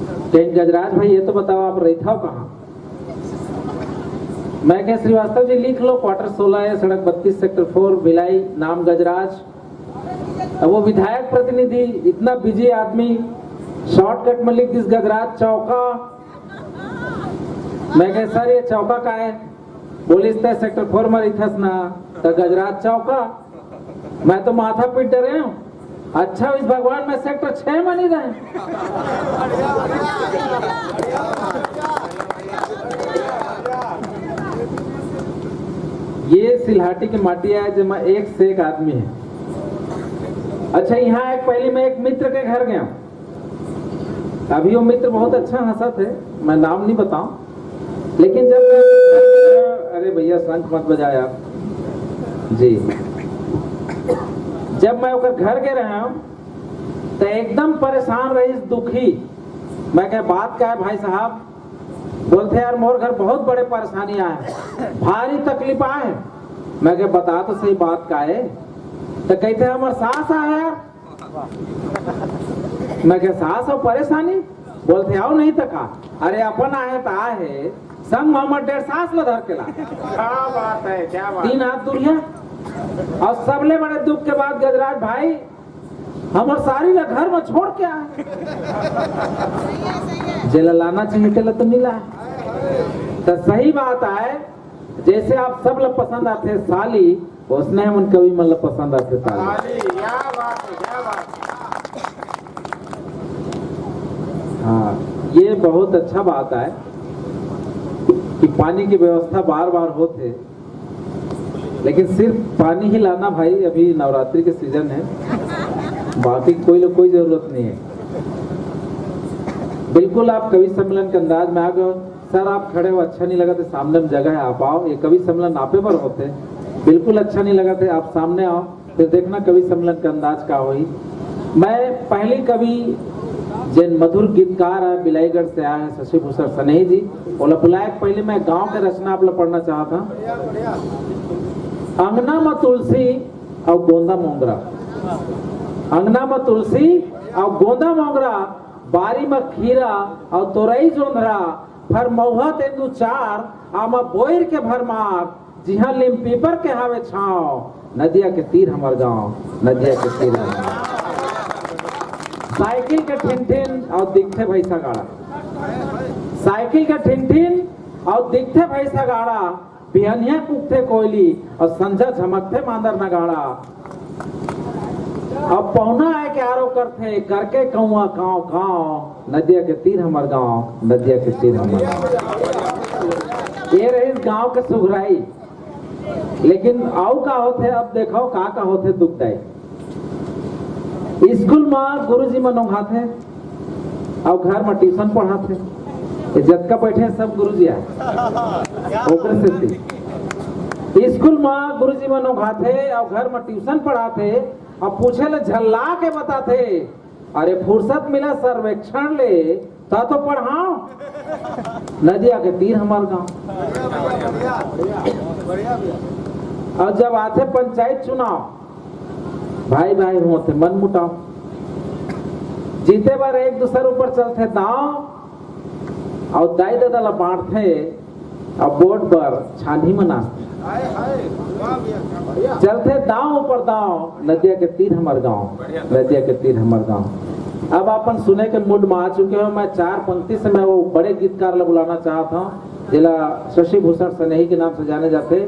कहीं गजराज भाई ये तो बताओ आप रहता हो कहाँ? मैं क्या श्रीवास्तव जी लिख लो, क्वार्टर 16 है, सड़क 32 सेक्टर 4 भिलाई, नाम गजराज। अब वो विधायक प्रतिनिधि इतना बिजी आदमी शॉर्टकट में लिख दिस गजराज चौका। मैं कह सर ये चौका का है? बोलिस सेक्टर 4 में रिथस ना तो गजराज चौका। मैं तो माथा पीट डरे हूँ। अच्छा इस भगवान में सेक्टर 6 में नहीं रहे। ये सिलहाटी की माटी है जब एक से एक आदमी है। अच्छा यहाँ एक पहले मैं एक मित्र के घर गया, अभी वो मित्र बहुत अच्छा हंसा थे, मैं नाम नहीं बताऊं, लेकिन जब मैं अरे भैया शंख मत बजाया जी, जब मैं ओकर घर के रहा हूं तो एकदम परेशान रही, दुखी। मैं कह बात क्या है भाई साहब? बोलते यार मोर घर बहुत बड़े परेशानी आए, भारी तकलीफ आए। मैं कह बता तो सही बात का है? तो कहते हमारे सास आए यार। मैं कह सास और परेशानी? बोलते आओ नहीं तो का? अरे अपन आए तो आए है, संग मोहम्मद 1.5 सास ला धर के ला। क्या बात है, क्या बात। 3 हाथ दूरिया और सबले बड़े दुख के बाद गजराज भाई हमारे सारी ला घर में छोड़ के आए। जेला लाना चाहिए तेला तो मिला है। तो सही बात है, जैसे आप सब लोग पसंद आते साली, उसने हम उन कवि मतलब पसंद आते साली। क्या बात है, क्या बात। हाँ ये बहुत अच्छा बात है कि पानी की व्यवस्था बार बार होते, लेकिन सिर्फ पानी ही लाना भाई, अभी नवरात्रि के सीजन है, बाकी कोई जरूरत नहीं है। बिल्कुल आप कवि सम्मेलन के अंदाज में आ गए। सर आप खड़े हो अच्छा नहीं लगा तो सामने में जगह है, आप आओ। ये कवि सम्मेलन आपे पर होते, बिल्कुल अच्छा नहीं लगा तो आप सामने आओ, फिर देखना कवि सम्मेलन का अंदाज का हुई। मैं पहली कवि जिन मधुर गीतकार है बिलाईगढ़ से आए हैं शशि भूषण सनेही जी, बोला बुलाए। पहले मैं गांव के रचना आप लोग पढ़ना चाहता। अंगना में तुलसी और गोंदा मोंगरा, अंगना में तुलसी और गोंदा मोंगरा, बारी में खीरा और तोरई जोंधरा, फर महुआ तेंदु चार, आमा बोयर के भरमार, जिहा लिम पीपर के हावे छाव, नदिया के तीर हमार गांव, नदिया के तीर हमार। साइकिल के ठिन और दिखते भैसा गाड़ा, साइकिल के ठिन और दिखते भैसा गाड़ा, बिहनिया कुकते कोयली और संझा झमकते मांदर नगाड़ा। अब पौना है के आरो करते करके कौआ गाँव गाँव, नदिया के तीर हमार गाँव, नदिया के तीर हमार गाँव। ये रही गाँव के सुघराई। लेकिन आओ का होते अब देखो का होते दुखदाई। स्कूल में गुरुजी मन नौहाते और घर में ट्यूशन पढ़ाते, जतका बैठे सब गुरुजी आए स्कूल में गुरुजी मन नौहाते और घर में ट्यूशन पढ़ाते और पूछे ले झल्ला के बताते, अरे फुर्सत मिला सर्वेक्षण ले तो पढ़ाओ, नदिया के तीर हमार गाँव। और जब आते पंचायत चुनाव, भाई भाई होते मन मुटाव, जीते बार एक दूसरे ऊपर चलते दांव और दाई दादा ला बांटते और बोर्ड पर छानी में नाचते, चलते दांव ऊपर दांव, नदिया के तीर हमार गाँव, नदिया के तीर हमार गाँव। अब अपन सुने के मूड में आ चुके हो। मैं 4 पंक्ति से मैं वो बड़े गीतकार ला बुलाना चाहता हूँ, जिला शशि भूषण सनेही के नाम से जाने जाते।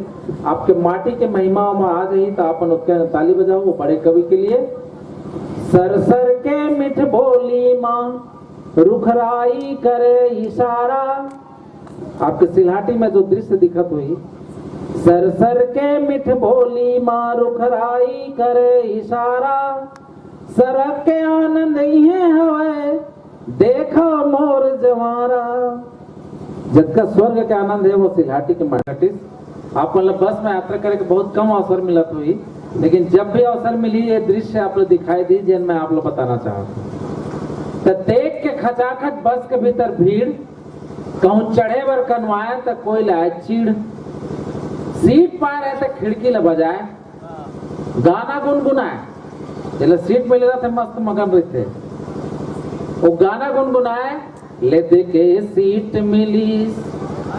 आपके माटी के महिमा में आ जाइए तो अपन उसके ताली बजाओ वो बड़े कवि के लिए। सरसर के मिठ बोली माँ रुखराई करे इशारा, आपके सिलहाटी में जो दृश्य दिखत हुई, सरसर के मिठ बोली माँ रुखराई करे इशारा, सरक के आनंद ये हवे देखो मोर जवारा। जिसका स्वर्ग के आनंद है वो सिलहाटी के आर्टिस्ट। आप मतलब बस में यात्रा करे के बहुत कम अवसर मिलत हुई, लेकिन जब भी अवसर मिली ये दृश्य आप लोग दिखाई दी जिन मैं आप लोग बताना चाहता हूँ। तो देख के खचाखच बस के भीतर भीड़, कहूँ चढ़े बर कनवाए तो कोई लाए चीड़, सीट पाए रहे थे खिड़की ल बजाए, गाना गुनगुनाए, जैसे सीट मिले रहा थे मस्त मगन रहते, वो गाना गुनगुनाए ले दे के सीट मिलीस,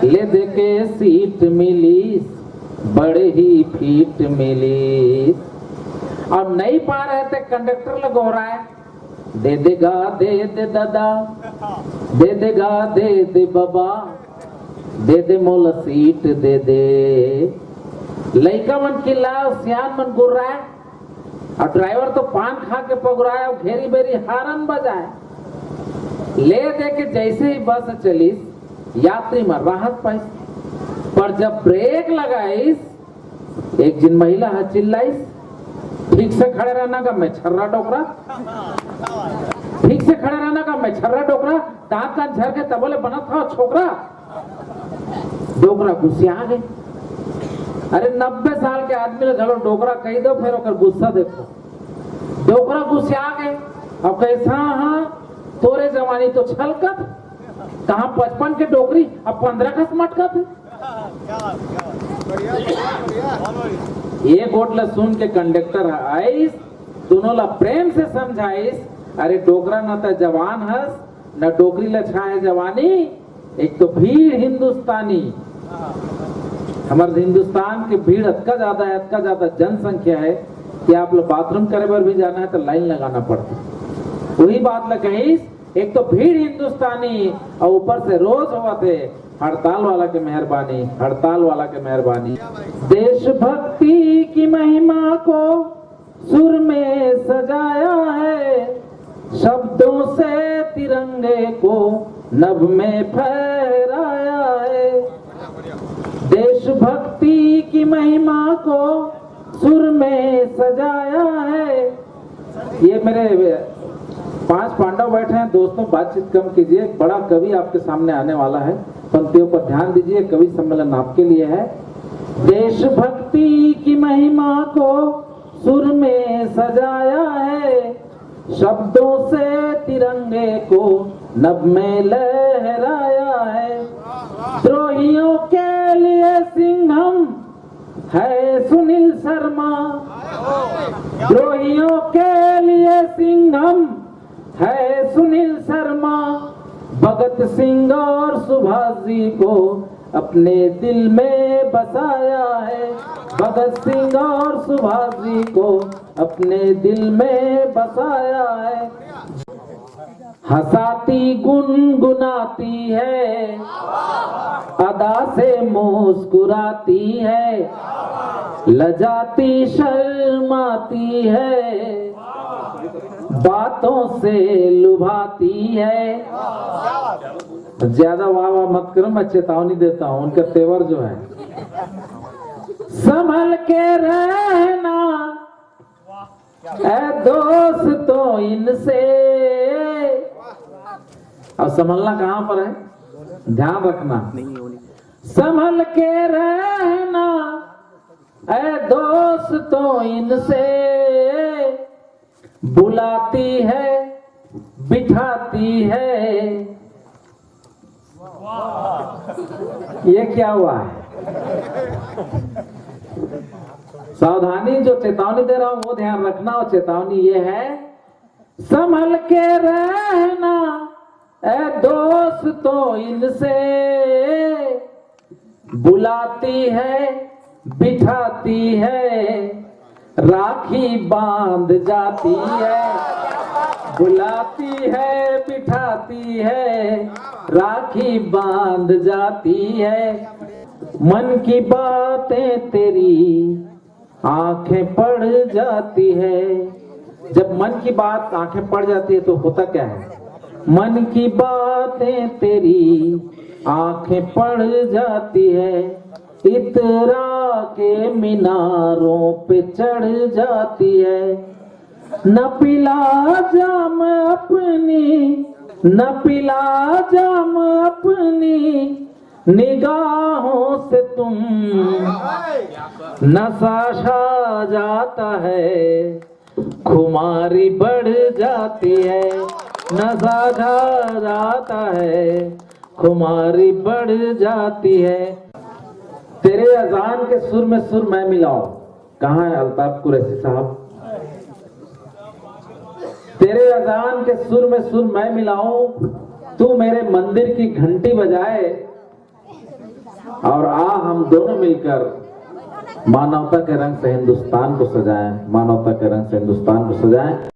ले दे के सीट मिलीस, बड़े ही फीट मिलीस। अब नहीं पा रहे थे, कंडक्टर लगो रहा है, दे देगा दे दे दादा, दे देगा दे दे बाबा, दे दे मोला सीट दे दे। लड़का मन चिल्लाए, सियान मन गुर रहा है, और ड्राइवर तो पान खा के पगुरा है, घेरी बेरी हारन बजाए। ले दे के जैसे ही बस चलीस, यात्री में राहत पाइस, पर जब ब्रेक लगाइस, एक जिन महिला है चिल्लाइस, ठीक से खड़े रहना का मैं छर्रा डोकरा, ठीक से खड़े रहना का मैं छर्रा डोकरा, दांत कान झर के तबले बना था छोकरा। डोकरा गुस्सा आ गए। अरे 90 साल के आदमी ने चलो डोकरा कही दो, फिर ओकर गुस्सा देखो। डोकरा गुस्सा आ गए। अब कैसा हाँ तोरे जवानी तो छलकत, कहाँ 55 के डोकरी, अब 15 का मटकत। ये गोटला सुन के कंडक्टर आइस, दोनों ला प्रेम से समझाइस, अरे डोकरा न तो जवान हस, न डोकरी लछा है जवानी, एक तो भीड़ हिंदुस्तानी। हमारे हिंदुस्तान की भीड़ अतका ज्यादा है, अतका ज्यादा जनसंख्या है कि आप लोग बाथरूम करे पर भी जाना है तो लाइन लगाना पड़ता है। वही बात ल कही, एक तो भीड़ हिंदुस्तानी और ऊपर से रोज हुआ थे हड़ताल वाला के मेहरबानी, हड़ताल वाला के मेहरबानी। देशभक्ति की महिमा को सुर में सजाया है, शब्दों से तिरंगे को नभ में फहराया है। देशभक्ति की महिमा को सुर में सजाया है। ये मेरे 5 पांडव बैठे हैं, दोस्तों बातचीत कम कीजिए, बड़ा कवि आपके सामने आने वाला है, पंक्तियों पर ध्यान दीजिए, कवि सम्मेलन आपके लिए है। देशभक्ति की महिमा को सुर में सजाया है, शब्दों से तिरंगे को नभ में लहराया है। द्रोहियों के लिए सिंघम है सुनील शर्मा, द्रोहियों के लिए सिंघम है सुनील शर्मा। भगत सिंह और सुभाष जी को अपने दिल में बसाया है, भगत सिंह और सुभाष जी को अपने दिल में बसाया है। हंसाती गुनगुनाती है, अदा से मुस्कुराती है, लजाती शर्माती है, बातों से लुभाती है। ज्यादा वाह वाह मत करो, मैं चेतावनी देता हूँ, उनका तेवर जो है। संभल के रहना ऐ दोस्तों इनसे। अब संभलना कहाँ पर है, ध्यान रखना। संभल के रहना ऐ दोस्तों इनसे, बुलाती है बिठाती है। ये क्या हुआ है? सावधानी, जो चेतावनी दे रहा हूं वो ध्यान रखना, और चेतावनी ये है, संभल के रहना ऐ दोस्तों इनसे, बुलाती है बिठाती है, राखी बांध जाती है। बुलाती है बिठाती है, राखी बांध जाती है। मन की बातें तेरी आंखें पड़ जाती है। जब मन की बात आंखें पड़ जाती है तो होता क्या है? मन की बातें तेरी आंखें पड़ जाती है, इतरा के मीनारों पे चढ़ जाती है। न पिला जाम अपनी, न पिला जाम अपनी निगाहों से तुम, नशा छा जाता है, खुमारी बढ़ जाती है। नशा छा जाता है, खुमारी बढ़ जाती है। तेरे अजान के सुर में सुर मैं मिलाऊं। कहाँ है अल्ताफ कुरैशी साहब? तेरे अजान के सुर में सुर मैं मिलाऊं, तू मेरे मंदिर की घंटी बजाए और आ हम दोनों मिलकर मानवता के रंग से हिंदुस्तान को सजाएं, मानवता के रंग से हिंदुस्तान को सजाएं।